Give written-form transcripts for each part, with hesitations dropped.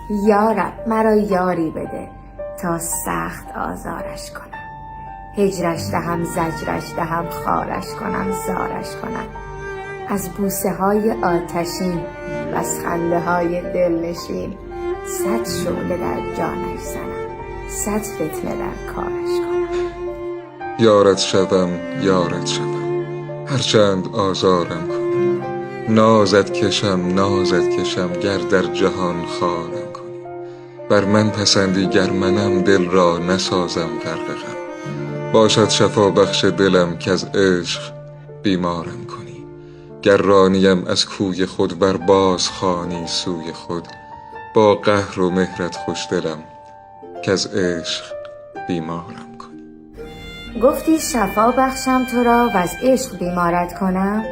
یارب مرا یاری بده تا سخت آزارش کنم. هجرش دهم زجرش دهم خارش کنم زارش کنم. از بوسه های آتشین و از خنده های دلنشین 100 شعله در جانش زنم، 100 فتنه در کارش کنم. یارت شوم یارت شوم هرچند آزارم کنی، نازت کشم گر در جهان خارم کنی. بر من پسندی گر منم دل را نسازم غرق غم، باشد شفا بخش دلم که از عشق بیمارم کنی. گر رانیم از کوی خود بر باز خوانی سوی خود، با قهر و مهرت خوش دلم که از عشق بیمارم کنی. گفتی شفا بخشم تو را و از عشق بیمارت کنم،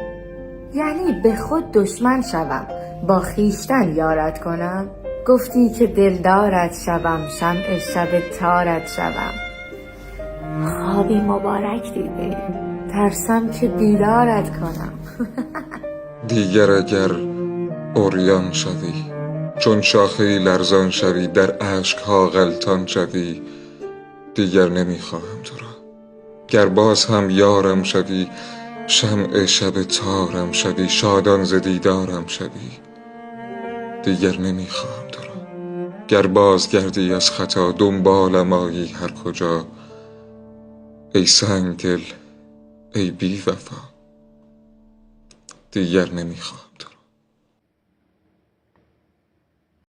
یعنی به خود دشمن شوم با خویشتن یارت کنم. گفتی که دلدارت شوم شمع شب تارت شوم، خوابی مبارک دیدی ترسم که بیدارت کنم. دیگر اگر عریان شوی چون شاخه لرزان شوی، در اشکها غلطان شوی، دیگر نمیخواهم تو را. گر باز هم یارم شوی شمع شب تارم شوی، شادان ز دیدارم شوی، دیگر نمیخواهم تو را. گر باز گردی از خطا دنبالم آیی هر کجا، ای سنگ دل ای بی وفا، دیگر نمیخواهم.